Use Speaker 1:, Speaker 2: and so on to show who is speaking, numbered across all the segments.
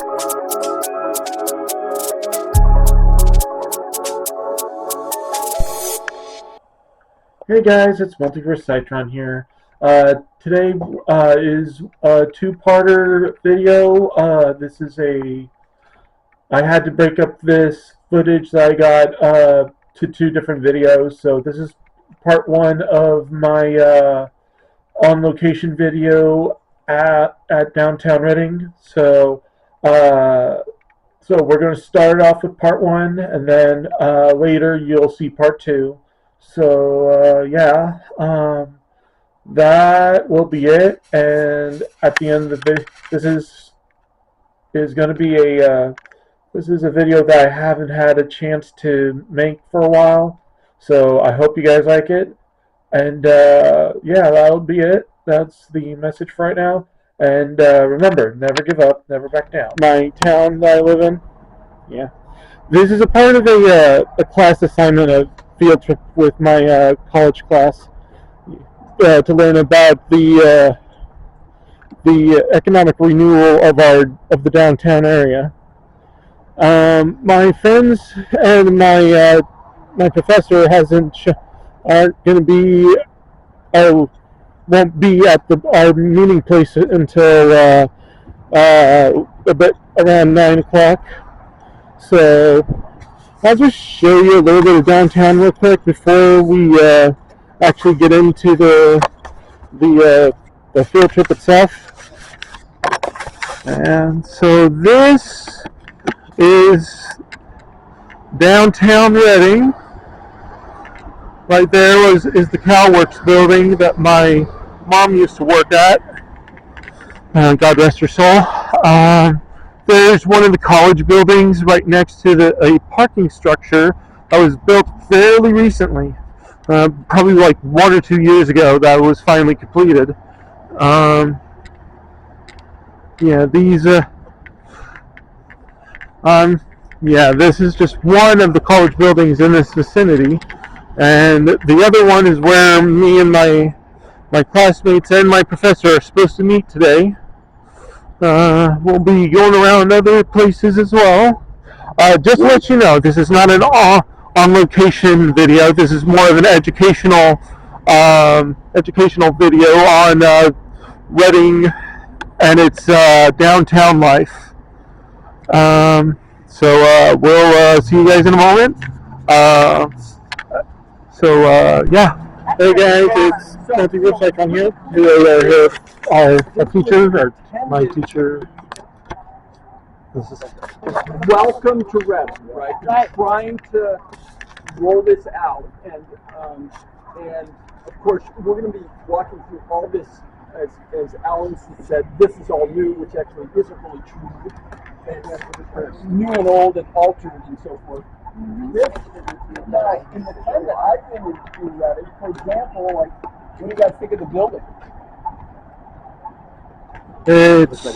Speaker 1: Hey guys, it's Multiverse Cytron here. Today is a two-parter video. I had to break up this footage that I got to two different videos. So this is part one of my on-location video at downtown Reading. So we're going to start off with part one, and then later you'll see part two. So that will be it. And at the end of the video, this is going to be a video that I haven't had a chance to make for a while. So I hope you guys like it. And that'll be it. That's the message for right now. And remember, never give up, never back down. My town that I live in. Yeah. This is a part of a class assignment of field trip with my college class to learn about the economic renewal of the downtown area. My friends and my professor won't be at our meeting place until a bit around 9 o'clock. So I'll just show you a little bit of downtown real quick before we actually get into the field trip itself. And so this is downtown Reading. Right there is the CalWorks building that my mom used to work at. God rest her soul. There's one of the college buildings right next to a parking structure that was built fairly recently, probably like 1 or 2 years ago that was finally completed. This is just one of the college buildings in this vicinity, and the other one is where me and my classmates and my professor are supposed to meet today. We'll be going around other places as well. Just to let you know, this is not an on-location video. This is more of an educational video on Reading and its downtown life. We'll see you guys in a moment. Hey guys, it's Multiverse Cytron here. Our teacher, or my teacher.
Speaker 2: Welcome to Reading, right? We're trying to roll this out, and of course we're going to be walking through all this, as Alan said. This is all new, which actually isn't really true. And new and old and altered and so forth. This now, in the time that I've been in Reading, for example, like, what do you guys think of the building?
Speaker 1: It's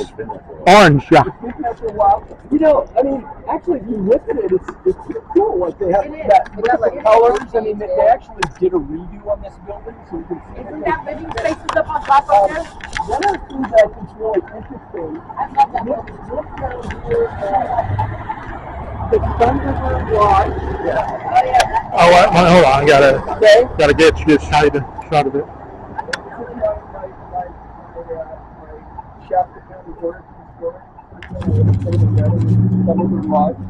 Speaker 1: orange, yeah.
Speaker 2: It's been there for a while. You know, I mean, actually, if you look at it, it's pretty cool. Like, they have the colors. I mean, they actually did a redo on this building, so you can see.
Speaker 3: Isn't that living spaces up on top of there?
Speaker 2: One of the things I think is really interesting.
Speaker 3: I love that building.
Speaker 2: Look down here at the Thunderbird Lodge.
Speaker 3: Oh yeah.
Speaker 1: Hold on, I gotta get you a shot of it.
Speaker 2: Shasta County Board Thunderbird Lodge.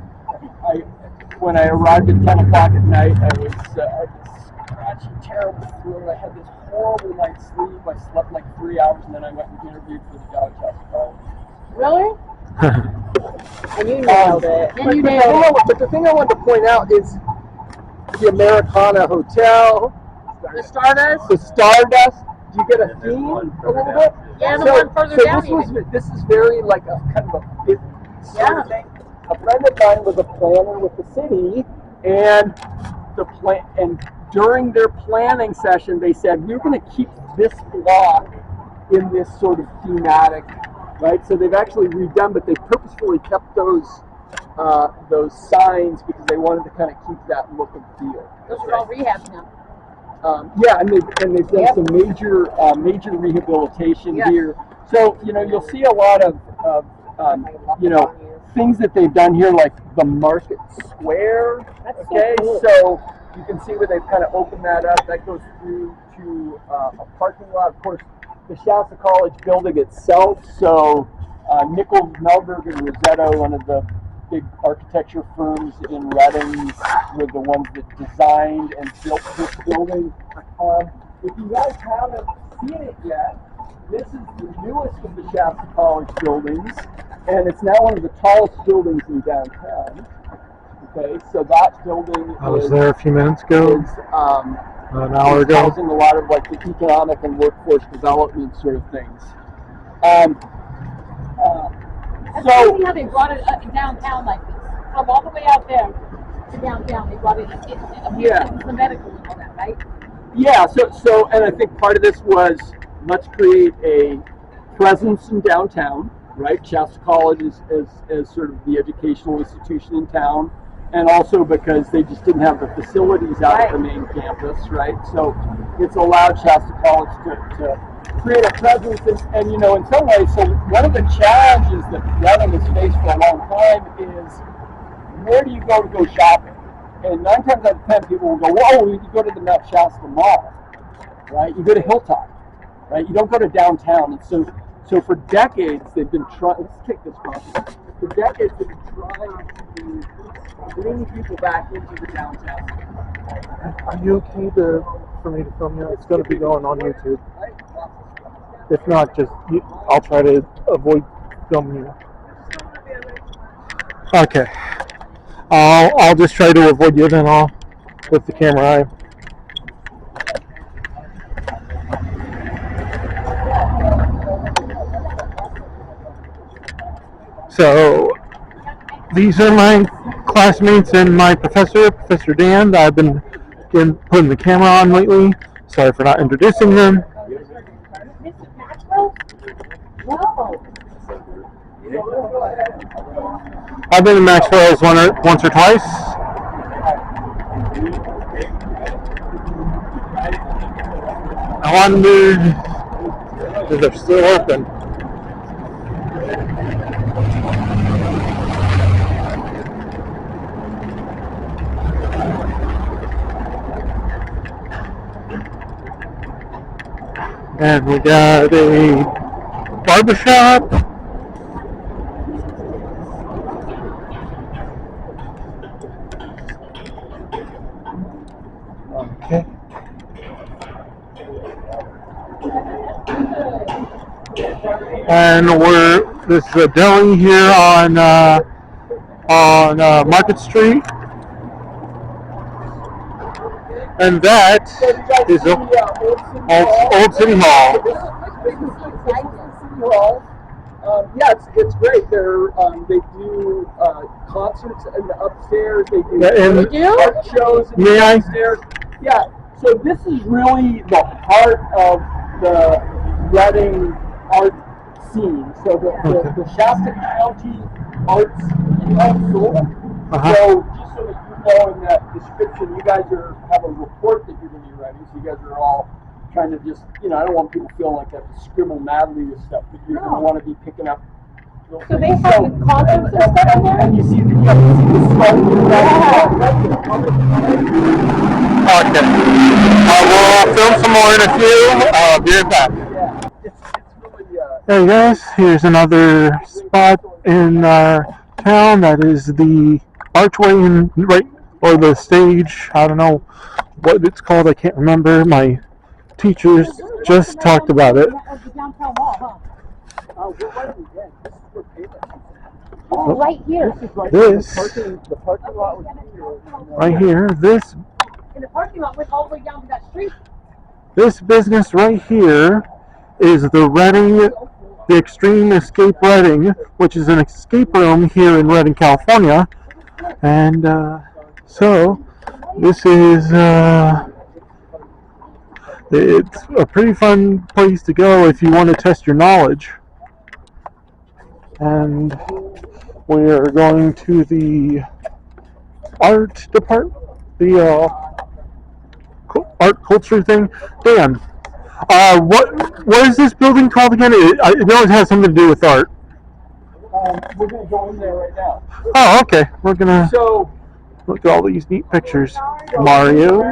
Speaker 2: When I arrived at 10 o'clock at night, I was scratchy, terrible throat. I had this horrible night's sleep. I slept like 3 hours, and then I went and interviewed for the Dodge House.
Speaker 3: Really?
Speaker 4: And you nailed it.
Speaker 2: But the thing I wanted to point out is the Americana Hotel,
Speaker 3: The Stardust?
Speaker 2: the Stardust. Do you get a theme a little bit?
Speaker 3: Yeah, the one further down even.
Speaker 2: This is very like a kind of a business sort of thing. A friend of mine was a planner with the city, and during their planning session, they said, we're going to keep this block in this sort of thematic, right? So they've actually redone, but they purposefully kept those signs because they wanted to kind of keep that look and feel.
Speaker 3: Those are all rehabs now.
Speaker 2: And they've done some major rehabilitation here. So you'll see a lot of you know, things that they've done here, like the Market Square.
Speaker 4: That's so
Speaker 2: Okay,
Speaker 4: cool.
Speaker 2: so you can see where they've kind of opened that up. That goes through to a parking lot. Of course, the Shasta College building itself. So Nichols, Melberg, and Rosetto, one of the big architecture firms in Reading, were the ones that designed and built this building. If you guys haven't seen it yet, this is the newest of the Shasta College buildings, and it's now one of the tallest buildings in downtown. Okay, so that building
Speaker 1: I was there a few minutes ago,
Speaker 2: is
Speaker 1: an hour ago.
Speaker 2: housing a lot of like the economic and workforce development sort of things.
Speaker 3: That's
Speaker 2: So
Speaker 3: crazy how they brought it up downtown like this. From all the way out there to downtown, they brought it in
Speaker 2: Yeah.
Speaker 3: the medical and all that, right?
Speaker 2: yeah, so and I think part of this was let's create a presence in downtown, right? Shasta College is sort of the educational institution in town, and also because they just didn't have the facilities out at the main campus, right? So it's allowed Shasta College to create a presence, and you know, in some ways, so one of the challenges that Reading has faced for a long time is where do you go shopping? And 9 times out of 10, people will go, whoa, you go to the Mount Shasta Mall, right? You go to Hilltop, right? You don't go to downtown. And so for decades, they've been trying, let's take this property. For decades, they've been trying to bring people back into the downtown.
Speaker 1: Are you okay for me to film you? It's going to be going on YouTube. If not, I'll try to avoid filming you. Okay. I'll just try to avoid you then I'll with the camera eye. So these are my classmates and my professor, Professor Dan, that I've been putting the camera on lately. Sorry for not introducing them.
Speaker 3: Mr. Maxwell? Whoa.
Speaker 1: I've been to Maxwell's once or twice. I wondered if they're still open. And we got a barbershop. Okay. And this is a deli here on Market Street. And that is Old City Hall.
Speaker 2: City Hall. Yeah, it's great. They do concerts in the upstairs. They do art shows in the upstairs. Yeah. So this is really the heart of the Reading art scene. So the Shasta County Arts Council. So just so that you know, in that description, you guys have a report that you're going to be writing. So you guys are all trying to just, I don't want people feeling like they have to scribble madly with stuff, but you're going to want to be picking up.
Speaker 4: So they have concerts and stuff in there?
Speaker 2: And you see the smoke.
Speaker 1: Okay. We'll film some more in a few. I'll be right back.
Speaker 2: Yeah, it's really,
Speaker 1: Hey guys, here's another spot in our town. That is the archway or the stage. I don't know what it's called. I can't remember. My teachers just talked about it.
Speaker 3: The downtown mall, huh?
Speaker 2: we're right in the end. This is where payment.
Speaker 4: Oh, right here.
Speaker 2: This is right
Speaker 1: This-
Speaker 2: the parking lot was here.
Speaker 1: Right here,
Speaker 3: And the parking lot went all the way down to that street.
Speaker 1: this business right here is the Extreme Escape Reading, which is an escape room here in Redding, California. And so this is it's a pretty fun place to go if you want to test your knowledge. And we are going to the art department, the art culture thing. Dan, what is this building called again? I know it has something to do with art.
Speaker 2: we're going to go in there right now.
Speaker 1: Oh, okay. We're gonna
Speaker 2: So,
Speaker 1: look at all these neat pictures. Mario.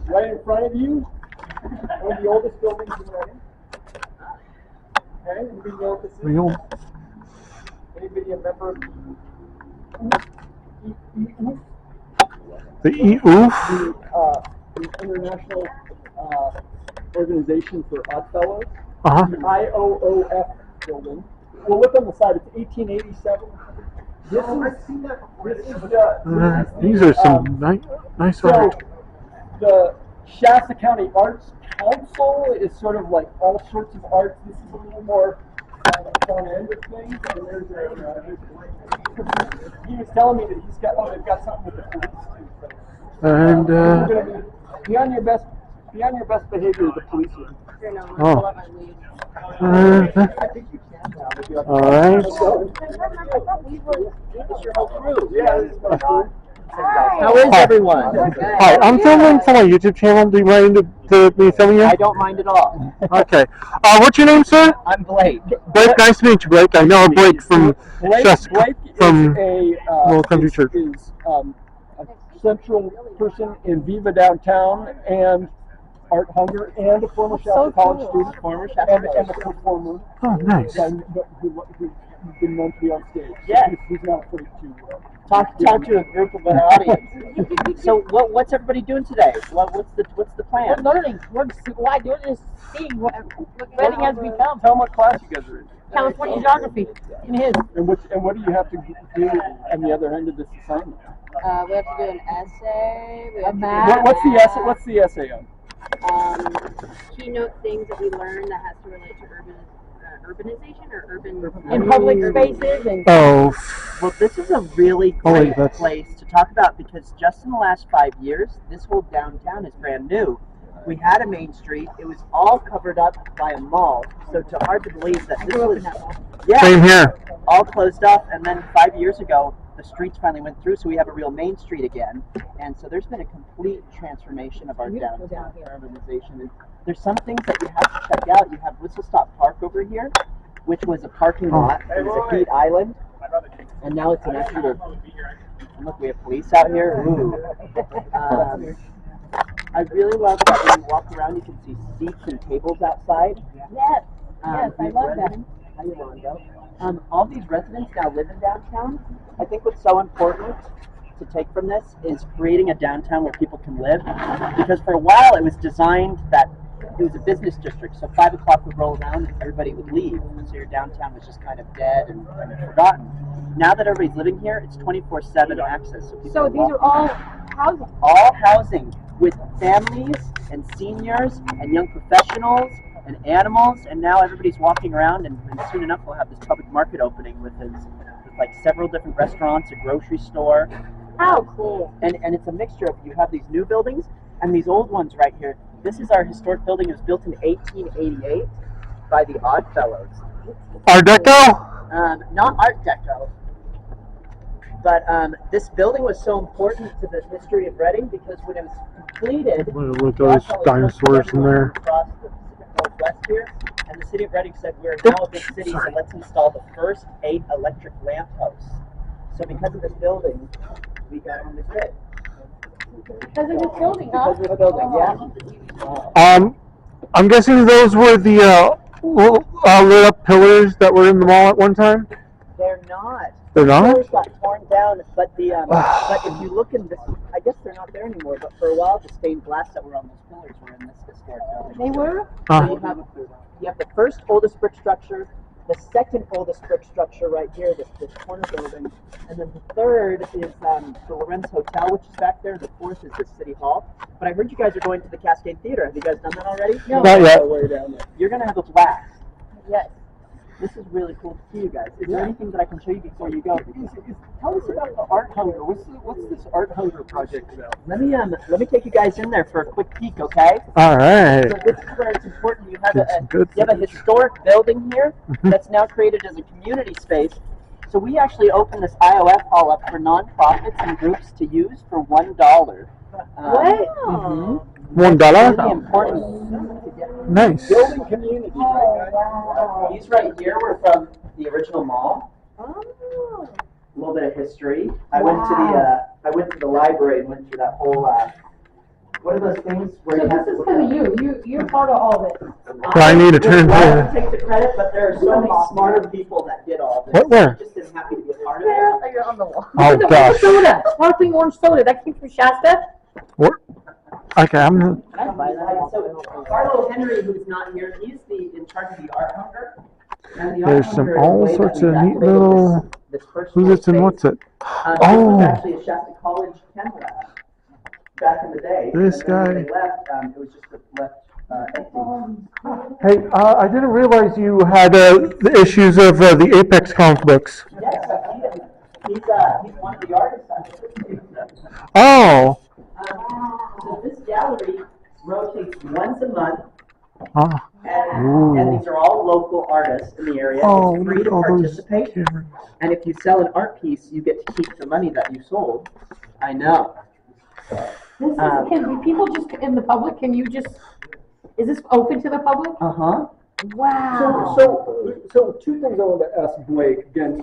Speaker 2: Right in front of you, one of the oldest buildings in Reading. Okay, anybody know what this is?
Speaker 1: Real.
Speaker 2: Anybody a member of
Speaker 1: The EOOF.
Speaker 2: the International Organization for Oddfellows?
Speaker 1: Uh-huh.
Speaker 2: The IOOF building. Well, look on the side. It's 1887. This is
Speaker 1: These are some nice
Speaker 2: so
Speaker 1: art.
Speaker 2: the Shasta County Arts Council is sort of like all sorts of arts. This is a little more on the front end of things. And there's he was telling me that they've got something with the police too. So,
Speaker 1: And
Speaker 2: we're gonna be on your best behavior with the police.
Speaker 1: oh. All right.
Speaker 5: How is everyone?
Speaker 1: Hi, I'm filming for my YouTube channel. Do you mind to me filming you?
Speaker 5: I don't mind at all.
Speaker 1: Okay. What's your name, sir?
Speaker 5: I'm Blake.
Speaker 1: Blake. Nice to meet you, Blake. I know Blake from
Speaker 2: Blake
Speaker 1: from
Speaker 2: is
Speaker 1: Little Country Church.
Speaker 2: Is a central person in Viva Downtown and Art Hunger and a former Shasta College student, and a performer.
Speaker 1: Oh, nice.
Speaker 2: Who's been known to be on stage.
Speaker 5: Yeah.
Speaker 2: He's not afraid to
Speaker 5: Talk to a group of an audience. So what's everybody doing today? What's the
Speaker 3: We're
Speaker 5: plan?
Speaker 3: learning. Why we're just seeing what Reading has become.
Speaker 2: Tell them what class you guys are in.
Speaker 3: California geography in his.
Speaker 2: And what do you have to do on the other end of this assignment?
Speaker 6: We have to do an essay. We have to do
Speaker 3: map.
Speaker 2: What's the essay on?
Speaker 6: Keynote things that we learn that has to relate to urbanization or urban
Speaker 3: In public spaces and
Speaker 1: Oh,
Speaker 5: Well, this is a really
Speaker 1: Oh, wait,
Speaker 5: great
Speaker 1: that's-
Speaker 5: place to talk about because just in the last 5 years, this whole downtown is brand new. We had a main street; it was all covered up by a mall. So it's hard to believe that this was
Speaker 1: same here.
Speaker 5: all closed up. And then 5 years ago, the streets finally went through, so we have a real main street again. And so there's been a complete transformation of our downtown urbanization. And there's some things that you have to check out. You have Whistle Stop Park over here, which was a parking lot. It was a heat island, and now it's an actual. And look, we have police out here. Ooh. I really love that when you walk around, you can see seats and tables outside.
Speaker 3: yes, yes, I love that.
Speaker 5: How you, Rondo? All these residents now live in downtown. I think what's so important to take from this is creating a downtown where people can live. Because for a while it was designed that it was a business district, so 5 o'clock would roll around and everybody would leave. And so your downtown was just kind of dead and forgotten. Now that everybody's living here, it's 24/7 access. So, people
Speaker 3: So these are all housing.
Speaker 5: all housing with families and seniors and young professionals and animals, and now everybody's walking around, and soon enough we'll have this public market opening with like several different restaurants, a grocery store,
Speaker 3: How cool.
Speaker 5: and it's a mixture of you have these new buildings and these old ones right here. This is our historic building. It was built in 1888 by the Oddfellows.
Speaker 1: Art Deco.
Speaker 5: Not Art Deco. But this building was so important to the history of Reading because when it was completed,
Speaker 1: Look at those dinosaurs in there.
Speaker 5: across the Pacific Northwest here, and the city of Reading said we're now a big city, so let's install the first 8 electric lamp posts. So because of this building, we got on the grid.
Speaker 3: Because of this building, huh?
Speaker 5: Because of this building, yeah.
Speaker 1: I'm guessing those were the lit up pillars that were in the mall at one time.
Speaker 5: They're not.
Speaker 1: They're
Speaker 5: The
Speaker 1: not?
Speaker 5: pillars got torn down, but but if you look in this, I guess they're not there anymore. But for a while, the stained glass that were on those pillars were in this historic building.
Speaker 3: They were?
Speaker 5: So you have the first oldest brick structure, the second oldest brick structure right here, this corner building, and then the third is the Lorenz Hotel, which is back there. The fourth is the City Hall. But I heard you guys are going to the Cascade Theater. Have you guys done that already?
Speaker 3: No.
Speaker 1: Not yet.
Speaker 2: Way down there.
Speaker 5: You're gonna have a blast.
Speaker 3: Yes.
Speaker 5: This is really cool to see you guys. Is there anything that I can show you before you go?
Speaker 2: Tell us about the Art Hunger. What's this Art Hunger project about?
Speaker 5: Let me take you guys in there for a quick peek, okay?
Speaker 1: All right.
Speaker 5: So this is where it's important. You have
Speaker 1: Get some good
Speaker 5: you have a
Speaker 1: footage.
Speaker 5: historic building here that's now created as a community space. So we actually opened this IOF hall up for nonprofits and groups to use for $1.
Speaker 3: Wow.
Speaker 1: $1.
Speaker 5: Really important to get.
Speaker 1: Nice.
Speaker 2: Building community, right, guys?
Speaker 5: These right here were from the original mall.
Speaker 4: Oh.
Speaker 5: A little bit of history. I went to the library and went through that whole. What are those things where
Speaker 3: So
Speaker 5: you have
Speaker 3: this is
Speaker 5: to?
Speaker 3: because of you're part of all this.
Speaker 1: Do I need to turn
Speaker 5: would love
Speaker 1: to?
Speaker 5: to take the credit, but there are so many smarter people that did all this.
Speaker 1: What, where?
Speaker 5: I just am happy to be a part of it.
Speaker 4: You're on the wall.
Speaker 1: Oh
Speaker 3: Look at the
Speaker 1: gosh.
Speaker 3: soda, sparkling orange soda, that came from Shasta?
Speaker 1: What? Okay, I'm.
Speaker 5: So Carlo Henry, who's not here, he's in charge of the art hunger. And the
Speaker 1: There's
Speaker 5: art
Speaker 1: some
Speaker 5: hunger is
Speaker 1: all
Speaker 5: the way that
Speaker 1: sorts
Speaker 5: we've
Speaker 1: of neat
Speaker 5: activated
Speaker 1: little.
Speaker 5: this first
Speaker 1: Who's
Speaker 5: floor
Speaker 1: this and
Speaker 5: space.
Speaker 1: what's it?
Speaker 5: This
Speaker 1: Oh.
Speaker 5: was actually a Shasta College chem lab back in the day.
Speaker 1: This
Speaker 5: and then when
Speaker 1: guy.
Speaker 5: they left, it was just left empty.
Speaker 1: Hey, I didn't realize you had the issues of the Apex comic books.
Speaker 5: Yes, he's one of the artists on it.
Speaker 1: Oh.
Speaker 5: So this gallery rotates once a month,
Speaker 1: Oh.
Speaker 5: and these are all local artists in the area.
Speaker 1: Oh,
Speaker 5: It's free
Speaker 1: look
Speaker 5: to
Speaker 1: at all those
Speaker 5: participate,
Speaker 1: cameras.
Speaker 5: and if you sell an art piece, you get to keep the money that you sold. I know.
Speaker 3: This is, can people just, in the public, is this open to the public?
Speaker 5: Uh-huh.
Speaker 3: Wow.
Speaker 2: So two things I want to ask Blake, again,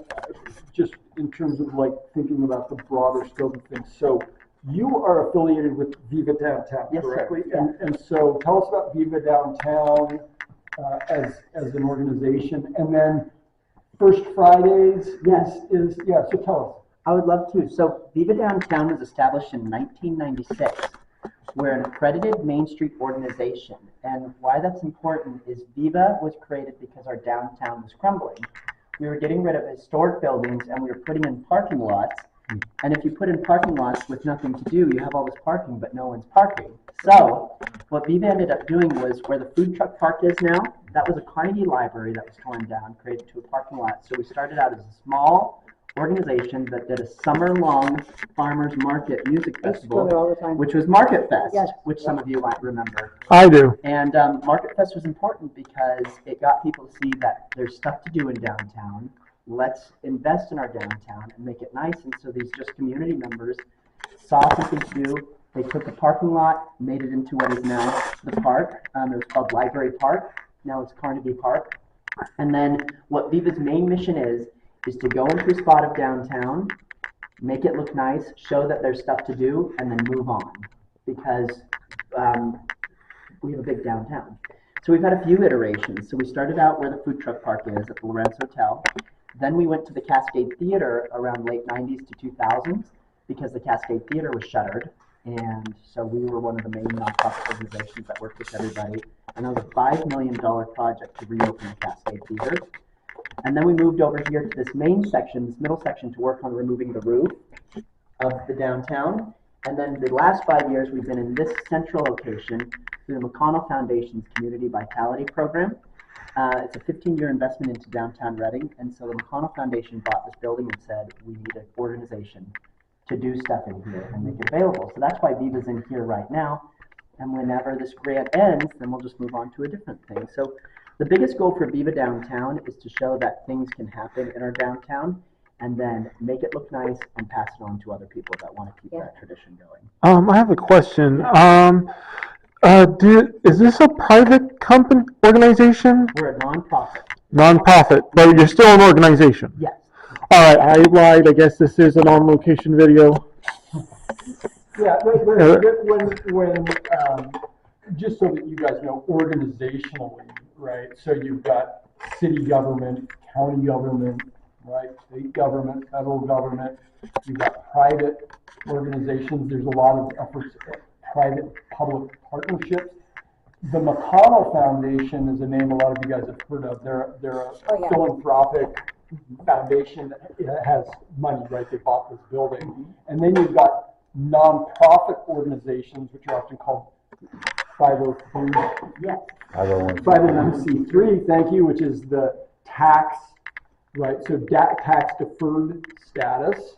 Speaker 2: just in terms of like thinking about the broader scope of things. So you are affiliated with Viva Downtown,
Speaker 5: Yes, sir.
Speaker 2: correctly? And so tell us about Viva Downtown as an organization. And then First Fridays
Speaker 5: Yes.
Speaker 2: So tell us.
Speaker 5: I would love to. So Viva Downtown was established in 1996. We're an accredited Main Street organization. And why that's important is Viva was created because our downtown was crumbling. We were getting rid of historic buildings and we were putting in parking lots. And if you put in parking lots with nothing to do, you have all this parking, but no one's parking. So what Viva ended up doing was where the food truck park is now, that was a Carnegie Library that was torn down, created to a parking lot. So we started out as a small organization that did a summer-long farmers market music festival,
Speaker 3: all the time.
Speaker 5: which was Market Fest,
Speaker 3: Yes.
Speaker 5: which some of you might remember.
Speaker 1: I do.
Speaker 5: And Market Fest was important because it got people to see that there's stuff to do in downtown. Let's invest in our downtown and make it nice. And so these just community members saw something to do. They took a parking lot, made it into what is now the park. It was called Library Park. Now it's Carnegie Park. And then what Viva's main mission is to go into a spot of downtown, make it look nice, show that there's stuff to do, and then move on. Because we have a big downtown. So we've had a few iterations. So we started out where the food truck park is at the Lorenz Hotel. Then we went to the Cascade Theater around late 90s to 2000s because the Cascade Theater was shuttered. And so we were one of the main nonprofit organizations that worked with everybody. And it was a $5 million project to reopen the Cascade Theater. And then we moved over here to this main section, this middle section, to work on removing the roof of the downtown. And then the last 5 years, we've been in this central location through the McConnell Foundation's Community Vitality Program. It's a 15-year investment into downtown Reading. And so the McConnell Foundation bought this building and said, we need an organization to do stuff in here and make it available. So that's why Viva's in here right now. And whenever this grant ends, then we'll just move on to a different thing. So the biggest goal for Viva Downtown is to show that things can happen in our downtown and then make it look nice and pass it on to other people that want to keep that tradition going.
Speaker 1: I have a question. Is this a private company organization?
Speaker 5: We're a nonprofit.
Speaker 1: Non-profit, but you're still an organization.
Speaker 5: Yes.
Speaker 1: All right, I lied. I guess this is an on-location video.
Speaker 2: Yeah, when just so that you guys know, organizationally, right? So you've got city government, county government, right? State government, federal government. You've got private organizations. There's a lot of efforts at private-public partnerships. The McConnell Foundation is a name a lot of you guys have heard of. They're a philanthropic foundation that has money, right? They bought this building. And then you've got nonprofit organizations, which are often called 503.
Speaker 5: Yes.
Speaker 2: 501c3, thank you, which is the tax, right? So tax deferred status.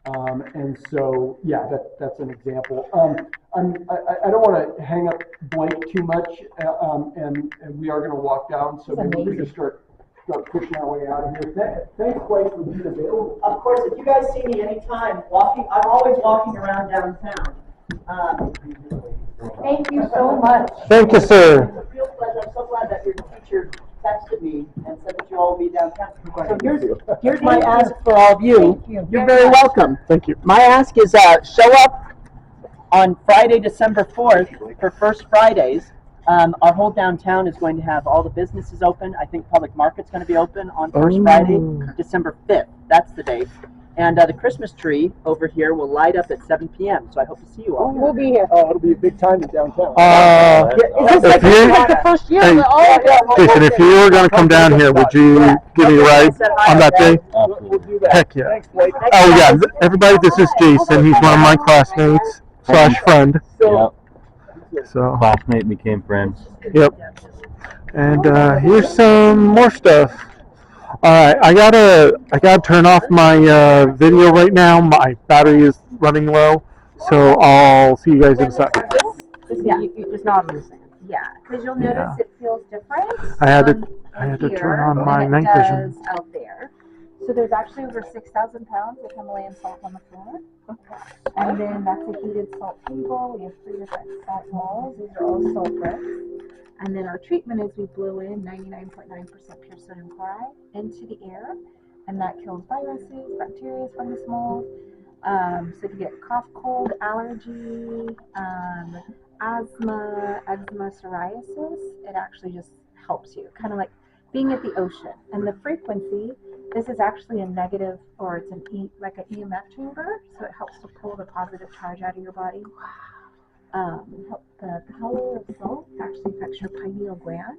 Speaker 2: And so, yeah, that's an example. I don't want to hang up Blake too much, and we are going to walk down, so maybe we can start pushing our way out of here. Thanks, Blake, for being available.
Speaker 5: Of course, if you guys see me anytime walking, I'm always walking around downtown.
Speaker 4: Thank you so much.
Speaker 1: Thank you, sir.
Speaker 5: It's a real pleasure. I'm so glad that your teacher texted me and said that you all will be downtown. So here's my ask for all of you. You're very welcome.
Speaker 1: Thank you.
Speaker 5: My ask is show up on Friday, December 4th for First Fridays. Our whole downtown is going to have all the businesses open. I think Public Market's going to be open on First Friday, December 5th. That's the date. And the Christmas tree over here will light up at 7 p.m. So I hope to see you all.
Speaker 4: We'll be here.
Speaker 2: Oh, it'll be a big time in downtown.
Speaker 4: Is this
Speaker 1: if you-
Speaker 4: like the first year?
Speaker 1: Hey,
Speaker 4: We're all
Speaker 1: Jason, if you were going to come down here, would you give me a ride on that day?
Speaker 2: We'll do that.
Speaker 1: Heck yeah.
Speaker 2: Thanks, Blake.
Speaker 1: Oh yeah, everybody, this is Jason. He's one of my classmates / friend.
Speaker 2: So,
Speaker 1: So,
Speaker 7: Classmate became friends.
Speaker 1: yep. And here's some more stuff. All right, I gotta turn off my video right now. My battery is running low, so I'll see you guys in a second.
Speaker 6: Yeah, you just not understand. Yeah, because you'll notice
Speaker 1: Yeah.
Speaker 6: it feels different.
Speaker 1: I had to
Speaker 6: here
Speaker 1: turn on my
Speaker 6: than
Speaker 1: night
Speaker 6: it
Speaker 1: vision.
Speaker 6: does out there. So there's actually over 6,000 pounds of Himalayan salt on the floor. And then that's a heated salt table. We have 3 different salt walls. These are all salt bricks. And then our treatment is we blow in 99.9% pure sodium chloride into the air, and that kills viruses, bacteria, fungus, mold. So if you get cough, cold, allergy, asthma, eczema, psoriasis, it actually just helps you. Kind of like being at the ocean. And the frequency, this is actually a negative, or it's like an EMF chamber, so it helps to pull the positive charge out of your body. The color of salt actually affects your pineal gland,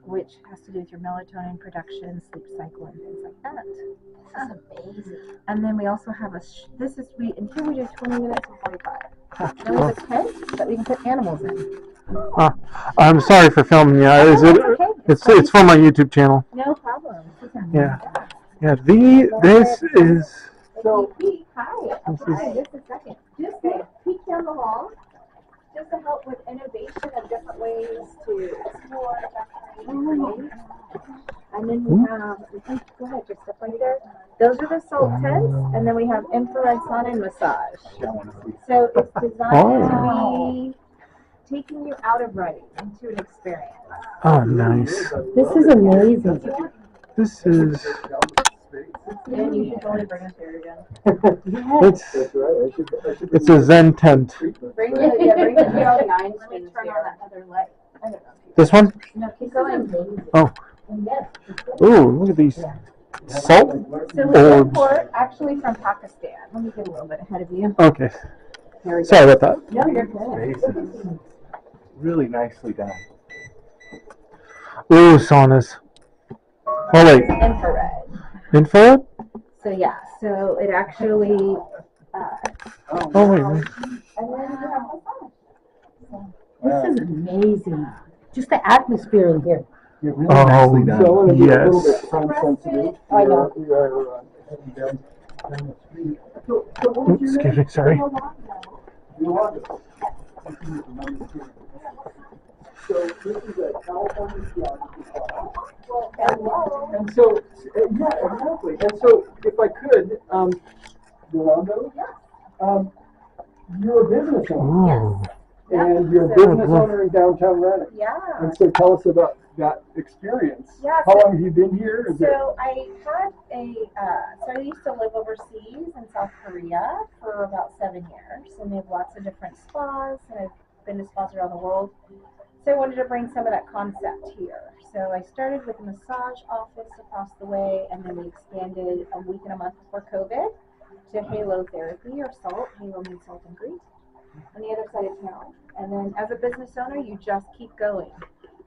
Speaker 6: which has to do with your melatonin production, sleep cycle, and things like that. This is amazing. And then we also have and here we do 20 minutes and 45. Then we have a tent that we can put animals in.
Speaker 1: I'm sorry for filming you. Is it?
Speaker 6: Okay.
Speaker 1: It's for my YouTube channel.
Speaker 6: No problem.
Speaker 1: Yeah. Yeah. This is.
Speaker 6: So, hi.
Speaker 1: This is-
Speaker 6: Hi, just a second. Just peek down the hall, just to help with innovation of different ways to explore, decorate, create. And then we have, go ahead, just step right there. Those are the salt tents, and then we have infrared sauna and massage. So it's designed to be taking you out of running into an experience.
Speaker 1: Oh, nice.
Speaker 4: This is amazing.
Speaker 1: This is.
Speaker 6: And you should totally bring us here again.
Speaker 1: It's a Zen tent.
Speaker 6: Bring the GL9s. Let me turn on that other light. I don't know.
Speaker 1: This one?
Speaker 6: No, keep going.
Speaker 1: Oh. Ooh, look at these salt
Speaker 6: So we
Speaker 1: orbs.
Speaker 6: import actually from Pakistan. Let me get a little bit ahead of you.
Speaker 1: Okay.
Speaker 6: Here we go.
Speaker 1: Sorry about that.
Speaker 6: No, you're good.
Speaker 7: Really nicely done.
Speaker 1: Ooh, saunas. Oh wait,
Speaker 6: Infrared.
Speaker 1: infrared?
Speaker 6: So yeah, so it actually.
Speaker 1: Oh wait.
Speaker 6: And then you have massage.
Speaker 4: This is amazing. Just the atmosphere in here.
Speaker 1: Oh
Speaker 2: So I want to be a little
Speaker 1: yes.
Speaker 2: bit time sensitive.
Speaker 4: I know.
Speaker 2: We are heading down the street. So what was your
Speaker 1: Excuse
Speaker 2: name?
Speaker 1: me, sorry.
Speaker 2: Yolanda. So this is a California geography class. And so, yeah, exactly. And so, if I could, Yolanda, you're a business owner,
Speaker 1: Ooh.
Speaker 2: and you're a business owner in downtown Reading.
Speaker 6: Yeah.
Speaker 2: And so, tell us about that experience.
Speaker 6: Yeah,
Speaker 2: How
Speaker 6: so-
Speaker 2: long have you been here? Is it-
Speaker 6: So I had so I used to live overseas in South Korea for about 7 years, and they have lots of different spas, and I've been to spas around the world. So I wanted to bring some of that concept here. So I started with a massage office across the way, and then we expanded a week and a month before COVID to Halo Therapy, or SALT. Halo means salt and grease, on the other side of town. And then as a business owner, you just keep going.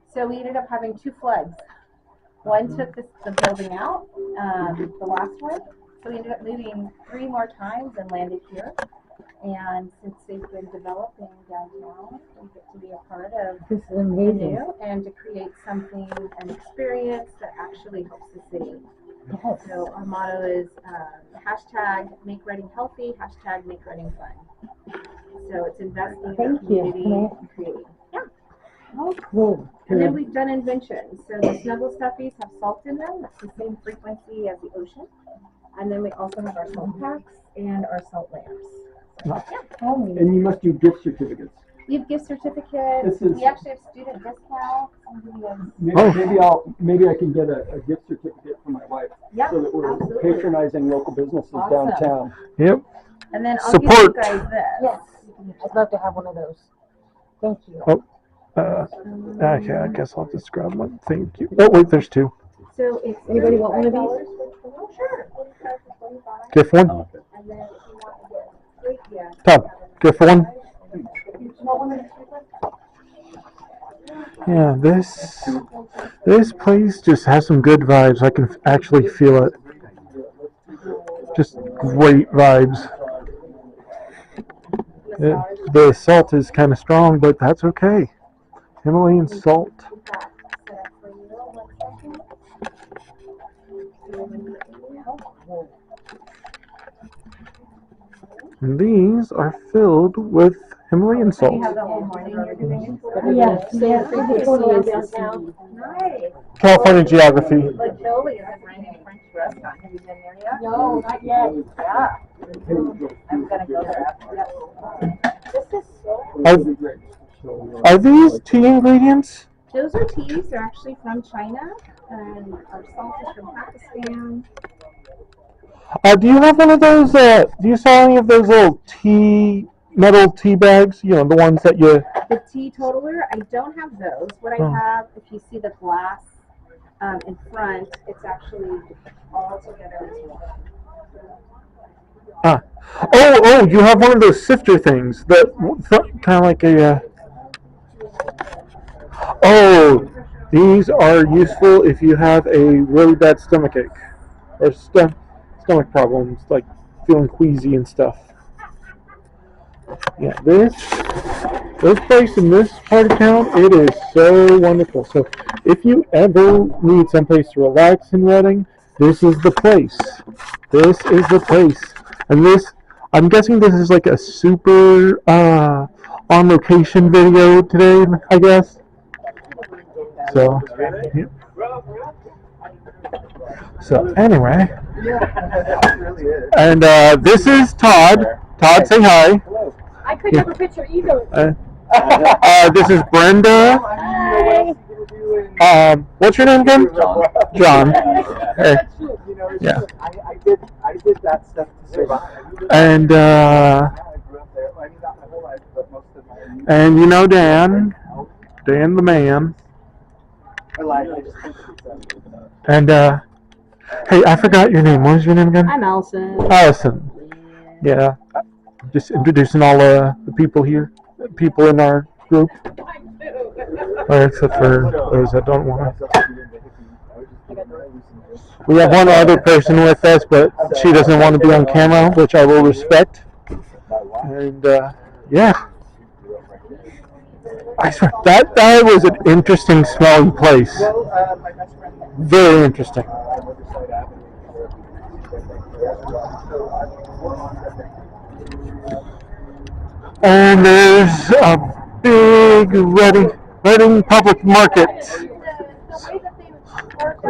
Speaker 6: So we ended up having 2 floods. One took the building out, the last one. So we ended up moving 3 more times and landed here. And since they've been developing downtown, we get to be a part of
Speaker 4: This is
Speaker 6: the
Speaker 4: amazing.
Speaker 6: new and to create something, an experience that actually helps the city.
Speaker 4: Yes.
Speaker 6: So our motto is hashtag make Reading healthy, hashtag make Reading fun. So it's investing in the
Speaker 4: Thank you.
Speaker 6: community
Speaker 4: Can I-
Speaker 6: and creating. Yeah.
Speaker 4: Oh, cool.
Speaker 6: And then we've done inventions. So the Snuggle Stuffies have salt in them. That's the same frequency as the ocean. And then we also have our salt packs and our salt lamps.
Speaker 4: Oh,
Speaker 2: And you must do gift certificates.
Speaker 6: We have gift certificates.
Speaker 2: This is-
Speaker 6: We actually have student discounts.
Speaker 2: Maybe I can get a gift certificate for my wife,
Speaker 6: Yeah,
Speaker 2: so that we're
Speaker 6: absolutely.
Speaker 2: patronizing local businesses
Speaker 6: Awesome.
Speaker 2: downtown.
Speaker 1: Yep.
Speaker 6: And then I'll
Speaker 1: Support.
Speaker 6: give you guys this.
Speaker 4: Yes, I'd love to have one of those. Thank you.
Speaker 1: Oh. Okay, I guess I'll just grab one. Thank you. Oh, wait, there's two.
Speaker 6: So it's
Speaker 4: Anybody want one of these?
Speaker 6: $35 Sure.
Speaker 1: Gift one?
Speaker 6: And then if you want to get
Speaker 1: Todd, gift for one? Yeah, this place just has some good vibes. I can actually feel it. Just great vibes. The salt is kind of strong, but that's okay. Himalayan salt. And these are filled with Himalayan salt.
Speaker 6: You have the whole morning you're doing it for?
Speaker 4: Yeah, downtown.
Speaker 6: Nice.
Speaker 1: California geography.
Speaker 6: Like Jolie is a brand new French restaurant. Have you been there yet?
Speaker 4: No, not yet.
Speaker 6: Yeah. I'm gonna go there after. This is so.
Speaker 1: Are these tea ingredients?
Speaker 6: Those are teas. They're actually from China, and our salt is from Pakistan.
Speaker 1: Do you have one of those? Do you sell any of those little metal tea bags? You know, the ones that you.
Speaker 6: The teetotaler, I don't have those. What I have, if you see the glass in front, it's actually all together as one.
Speaker 1: Oh, you have one of those sifter things that kind of like a. Oh, these are useful if you have a really bad stomachache or stomach problems, like feeling queasy and stuff. Yeah, this place in this part of town, it is so wonderful. So if you ever need someplace to relax in Reading, this is the place. This is the place. And this, I'm guessing this is like a super on location video today, I guess. So, yeah. So anyway, and this is Todd. Todd, say hi.
Speaker 3: I could never picture either.
Speaker 1: This is Brenda.
Speaker 3: Hi.
Speaker 1: What's your name again? John. Hey. Yeah.
Speaker 7: I did that stuff to survive.
Speaker 1: And
Speaker 7: I grew up there. I mean, not my whole life, but most of my
Speaker 1: and you know Dan the man.
Speaker 7: life.
Speaker 1: And hey, I forgot your name. What was your name again?
Speaker 5: I'm Allison.
Speaker 1: Allison. Yeah. Just introducing all the people here, people in our group. Well, except for those that don't want to. We have one other person with us, but she doesn't want to be on camera, which I will respect. And yeah, I swear that was an interesting, smelly place. Very interesting. And there's a big Reading Public Market.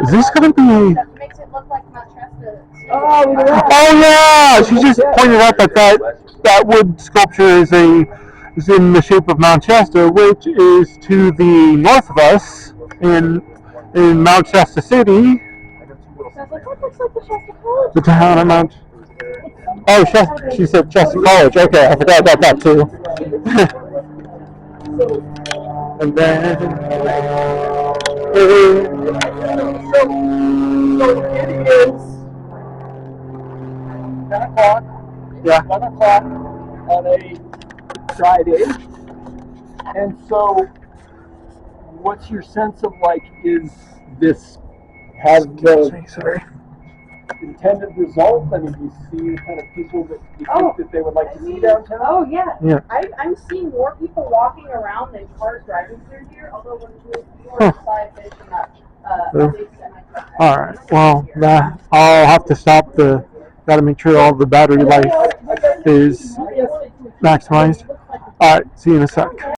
Speaker 1: Is this going to be?
Speaker 6: Makes it look like Mount Shasta.
Speaker 1: Oh yeah, she just pointed out that wood sculpture is in the shape of Mount Shasta, which is to the north of us in Mount Shasta City.
Speaker 6: I was like, that looks like the Shasta College.
Speaker 1: The town of Mount. Oh, she said Shasta College. Okay, I forgot about that too. And then.
Speaker 2: So it is 10 o'clock.
Speaker 1: Yeah.
Speaker 2: 1 o'clock on a Friday. And so, what's your sense of like, is this have the
Speaker 1: Sorry.
Speaker 2: intended result? I mean, do you see the kind of people that you think that they would like to see downtown?
Speaker 3: Oh, yeah.
Speaker 1: Yeah.
Speaker 3: I'm seeing more people walking around than cars driving through here, although when we were inside finishing up, at least at my truck.
Speaker 1: All right. Well, I'll have to stop the. Got to make sure all the battery life is maximized. All right. See you in a sec.